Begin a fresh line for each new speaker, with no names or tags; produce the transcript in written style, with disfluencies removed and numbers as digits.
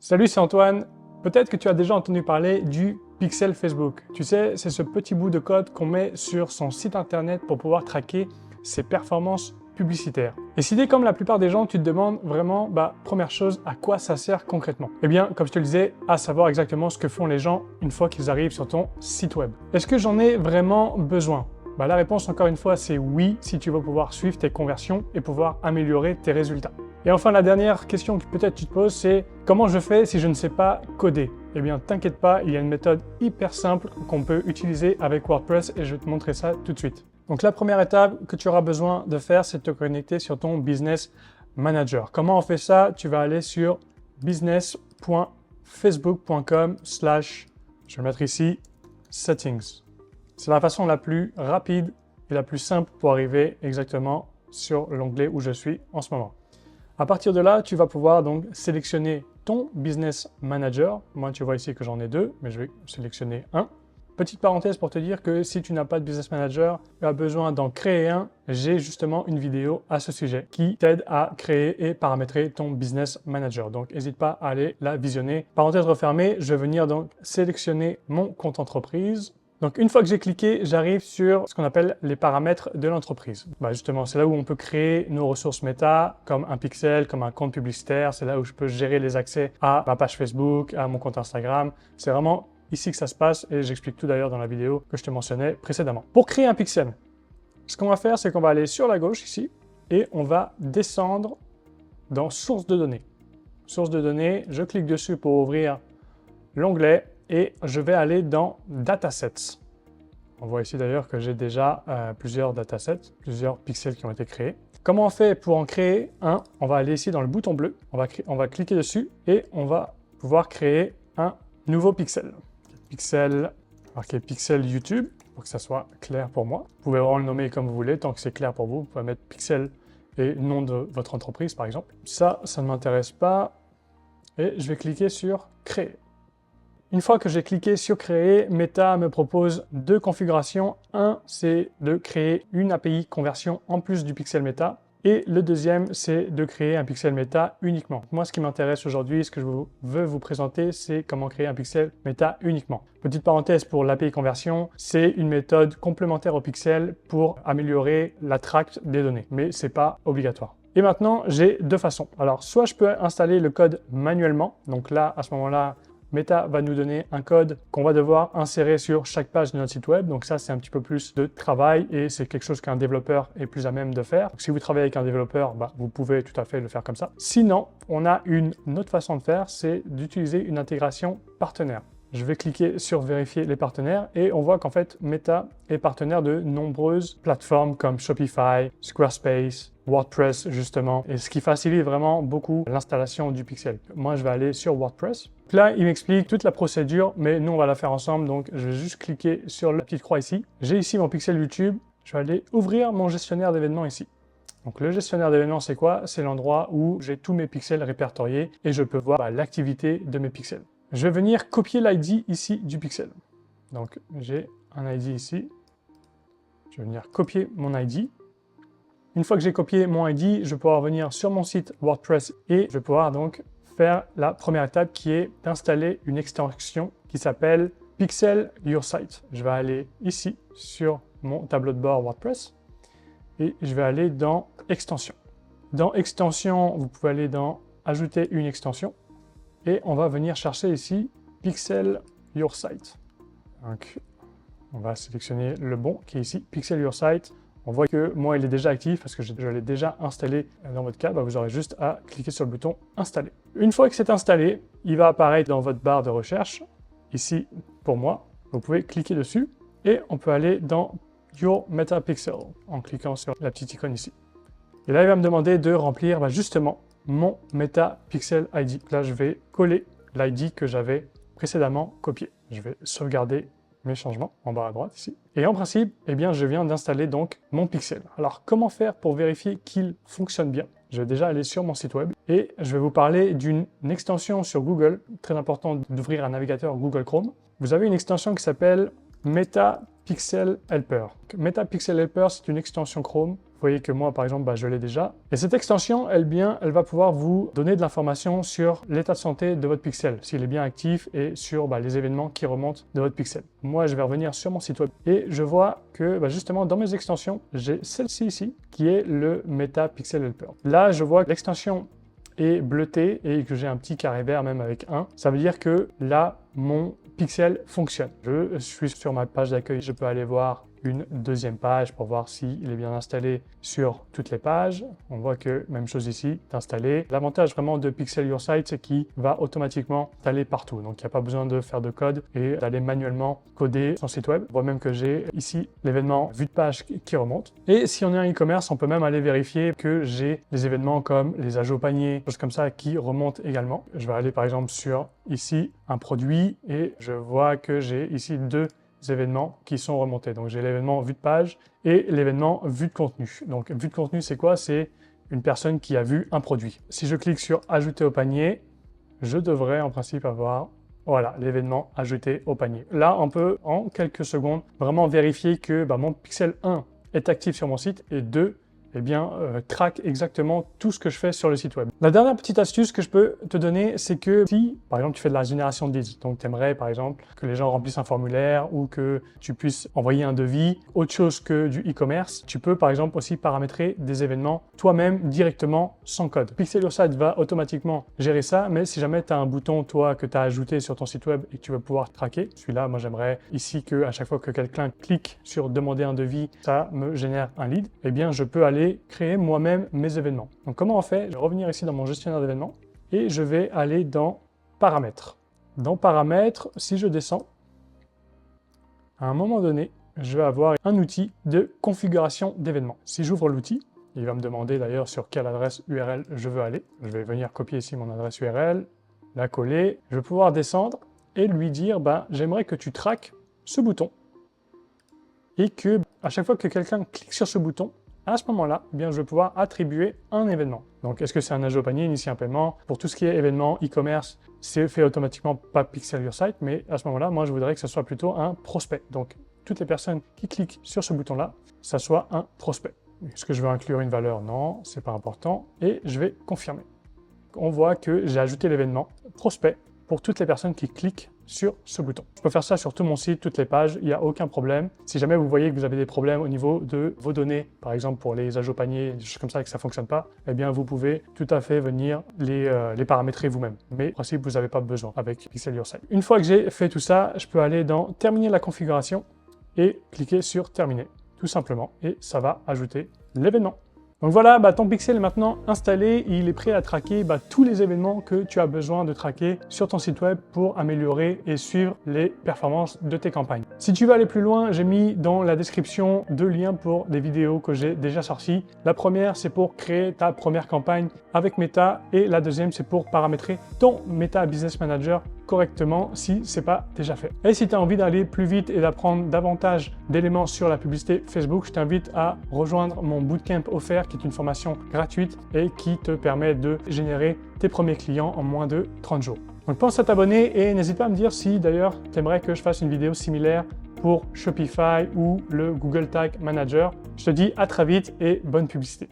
Salut, c'est Antoine. Peut-être que tu as déjà entendu parler du pixel Facebook. Tu sais, c'est ce petit bout de code qu'on met sur son site internet pour pouvoir traquer ses performances publicitaires. Et si t'es comme la plupart des gens, tu te demandes vraiment, première chose, à quoi ça sert concrètement? Eh bien, comme je te le disais, à savoir exactement ce que font les gens une fois qu'ils arrivent sur ton site web. Est-ce que j'en ai vraiment besoin? La réponse, encore une fois, c'est oui, si tu veux pouvoir suivre tes conversions et pouvoir améliorer tes résultats. Et enfin, la dernière question que peut-être tu te poses, c'est comment je fais si je ne sais pas coder? Eh bien, t'inquiète pas, il y a une méthode hyper simple qu'on peut utiliser avec WordPress et je vais te montrer ça tout de suite. Donc la première étape que tu auras besoin de faire, c'est de te connecter sur ton Business Manager. Comment on fait ça? Tu vas aller sur business.facebook.com/ je vais mettre ici Settings. C'est la façon la plus rapide et la plus simple pour arriver exactement sur l'onglet où je suis en ce moment. À partir de là, tu vas pouvoir donc sélectionner ton Business Manager. Moi, tu vois ici que j'en ai deux, mais je vais sélectionner un. Petite parenthèse pour te dire que si tu n'as pas de Business Manager, tu as besoin d'en créer un. J'ai justement une vidéo à ce sujet qui t'aide à créer et paramétrer ton Business Manager. Donc, n'hésite pas à aller la visionner. Parenthèse refermée, je vais venir donc sélectionner mon compte entreprise. Donc, une fois que j'ai cliqué, j'arrive sur ce qu'on appelle les paramètres de l'entreprise. Justement, c'est là où on peut créer nos ressources méta, comme un pixel, comme un compte publicitaire. C'est là où je peux gérer les accès à ma page Facebook, à mon compte Instagram. C'est vraiment ici que ça se passe et j'explique tout d'ailleurs dans la vidéo que je te mentionnais précédemment. Pour créer un pixel, ce qu'on va faire, c'est qu'on va aller sur la gauche ici et on va descendre dans Source de données. Source de données, je clique dessus pour ouvrir l'onglet. Et je vais aller dans Datasets. On voit ici d'ailleurs que j'ai déjà plusieurs datasets, plusieurs pixels qui ont été créés. Comment on fait pour en créer un? On va aller ici dans le bouton bleu, on va cliquer dessus et on va pouvoir créer un nouveau pixel. Pixel, marqué Pixel YouTube, pour que ça soit clair pour moi. Vous pouvez vraiment le nommer comme vous voulez, tant que c'est clair pour vous. Vous pouvez mettre Pixel et nom de votre entreprise par exemple. Ça ne m'intéresse pas. Et je vais cliquer sur Créer. Une fois que j'ai cliqué sur Créer, Meta me propose deux configurations. Un, c'est de créer une API conversion en plus du pixel Meta. Et le deuxième, c'est de créer un pixel Meta uniquement. Moi, ce qui m'intéresse aujourd'hui, ce que je veux vous présenter, c'est comment créer un pixel Meta uniquement. Petite parenthèse pour l'API conversion, c'est une méthode complémentaire au pixel pour améliorer la traque des données, mais c'est pas obligatoire. Et maintenant, j'ai deux façons. Alors, soit je peux installer le code manuellement. Donc là, à ce moment-là, Meta va nous donner un code qu'on va devoir insérer sur chaque page de notre site web. Donc ça, c'est un petit peu plus de travail et c'est quelque chose qu'un développeur est plus à même de faire. Donc, si vous travaillez avec un développeur, vous pouvez tout à fait le faire comme ça. Sinon, on a une autre façon de faire, c'est d'utiliser une intégration partenaire. Je vais cliquer sur vérifier les partenaires et on voit qu'en fait, Meta est partenaire de nombreuses plateformes comme Shopify, Squarespace, WordPress justement, et ce qui facilite vraiment beaucoup l'installation du pixel. Moi, je vais aller sur WordPress. Là, il m'explique toute la procédure, mais nous, on va la faire ensemble. Donc, je vais juste cliquer sur la petite croix ici. J'ai ici mon pixel YouTube. Je vais aller ouvrir mon gestionnaire d'événements ici. Donc, le gestionnaire d'événements, c'est quoi? C'est l'endroit où j'ai tous mes pixels répertoriés et je peux voir l'activité de mes pixels. Je vais venir copier l'ID ici du pixel. Donc, j'ai un ID ici. Je vais venir copier mon ID. Une fois que j'ai copié mon ID, je vais pouvoir venir sur mon site WordPress et je vais pouvoir donc faire la première étape qui est d'installer une extension qui s'appelle Pixel Your Site. Je vais aller ici sur mon tableau de bord WordPress et je vais aller dans Extension. Dans Extension, vous pouvez aller dans Ajouter une extension et on va venir chercher ici Pixel Your Site. Donc, on va sélectionner le bon qui est ici, Pixel Your Site. On voit que moi, il est déjà actif parce que je l'ai déjà installé. Dans votre cas, vous aurez juste à cliquer sur le bouton Installer. Une fois que c'est installé, il va apparaître dans votre barre de recherche, ici pour moi. Vous pouvez cliquer dessus et on peut aller dans Your Meta Pixel en cliquant sur la petite icône ici. Et là, il va me demander de remplir justement mon Meta Pixel ID. Là, je vais coller l'ID que j'avais précédemment copié. Je vais sauvegarder mes changements en bas à droite ici. Et en principe, je viens d'installer donc mon pixel. Alors, comment faire pour vérifier qu'il fonctionne bien? Je vais déjà aller sur mon site web et je vais vous parler d'une extension sur Google. Très important d'ouvrir un navigateur Google Chrome. Vous avez une extension qui s'appelle Meta Pixel Helper. Meta Pixel Helper, c'est une extension Chrome voyez que moi, par exemple, je l'ai déjà. Et cette extension, elle va pouvoir vous donner de l'information sur l'état de santé de votre pixel, s'il est bien actif et sur les événements qui remontent de votre pixel. Moi, je vais revenir sur mon site web et je vois que justement, dans mes extensions, j'ai celle-ci ici, qui est le Meta Pixel Helper. Là, je vois que l'extension est bleutée et que j'ai un petit carré vert même avec 1. Ça veut dire que là, mon pixel fonctionne. Je suis sur ma page d'accueil, je peux aller voir une deuxième page pour voir s'il est bien installé sur toutes les pages. On voit que même chose ici, installé. L'avantage vraiment de Pixel Your Site, c'est qu'il va automatiquement installer partout. Donc il n'y a pas besoin de faire de code et d'aller manuellement coder son site web. On voit même que j'ai ici l'événement vue de page qui remonte. Et si on est un e-commerce, on peut même aller vérifier que j'ai des événements comme les ajouts au panier, choses comme ça qui remontent également. Je vais aller par exemple sur ici un produit et je vois que j'ai ici deux événements qui sont remontés. Donc j'ai l'événement vue de page et l'événement vue de contenu. Donc vue de contenu, c'est quoi? C'est une personne qui a vu un produit. Si je clique sur ajouter au panier, je devrais en principe avoir voilà l'événement ajouté au panier. Là, on peut en quelques secondes vraiment vérifier que mon Pixel 1 est actif sur mon site et 2 traque exactement tout ce que je fais sur le site web. La dernière petite astuce que je peux te donner, c'est que si, par exemple, tu fais de la génération de leads, donc tu aimerais, par exemple, que les gens remplissent un formulaire ou que tu puisses envoyer un devis, autre chose que du e-commerce, tu peux, par exemple, aussi paramétrer des événements toi-même directement sans code. Pixel Your Site va automatiquement gérer ça, mais si jamais tu as un bouton, toi, que tu as ajouté sur ton site web et que tu veux pouvoir traquer, celui-là, moi, j'aimerais ici que à chaque fois que quelqu'un clique sur demander un devis, ça me génère un lead, eh bien, je peux aller créer moi-même mes événements. Donc comment on fait? Je vais revenir ici dans mon gestionnaire d'événements et je vais aller dans paramètres. Dans paramètres, si je descends, à un moment donné, je vais avoir un outil de configuration d'événements. Si j'ouvre l'outil, il va me demander d'ailleurs sur quelle adresse URL je veux aller. Je vais venir copier ici mon adresse URL, la coller. Je vais pouvoir descendre et lui dire j'aimerais que tu traques ce bouton et que à chaque fois que quelqu'un clique sur ce bouton, à ce moment-là, je vais pouvoir attribuer un événement. Donc, est-ce que c'est un ajout au panier, initier un paiement? Pour tout ce qui est événement e-commerce, c'est fait automatiquement par Pixel Your Site, mais à ce moment-là, moi, je voudrais que ce soit plutôt un prospect. Donc, toutes les personnes qui cliquent sur ce bouton-là, ça soit un prospect. Est-ce que je veux inclure une valeur? Non, c'est pas important. Et je vais confirmer. On voit que j'ai ajouté l'événement prospect pour toutes les personnes qui cliquent sur ce bouton. Je peux faire ça sur tout mon site, toutes les pages, il n'y a aucun problème. Si jamais vous voyez que vous avez des problèmes au niveau de vos données, par exemple pour les ajouts paniers, des choses comme ça et que ça ne fonctionne pas, eh bien vous pouvez tout à fait venir les paramétrer vous-même. Mais en principe, vous n'avez pas besoin avec Pixel Your Site. Une fois que j'ai fait tout ça, je peux aller dans terminer la configuration et cliquer sur terminer, tout simplement, et ça va ajouter l'événement. Donc voilà, ton pixel est maintenant installé, il est prêt à traquer tous les événements que tu as besoin de traquer sur ton site web pour améliorer et suivre les performances de tes campagnes. Si tu veux aller plus loin, j'ai mis dans la description 2 liens pour des vidéos que j'ai déjà sorties. La première, c'est pour créer ta première campagne avec Meta et la deuxième, c'est pour paramétrer ton Meta Business Manager correctement si ce n'est pas déjà fait. Et si tu as envie d'aller plus vite et d'apprendre davantage d'éléments sur la publicité Facebook, je t'invite à rejoindre mon bootcamp offert qui est une formation gratuite et qui te permet de générer tes premiers clients en moins de 30 jours. Donc pense à t'abonner et n'hésite pas à me dire si d'ailleurs tu aimerais que je fasse une vidéo similaire pour Shopify ou le Google Tag Manager. Je te dis à très vite et bonne publicité.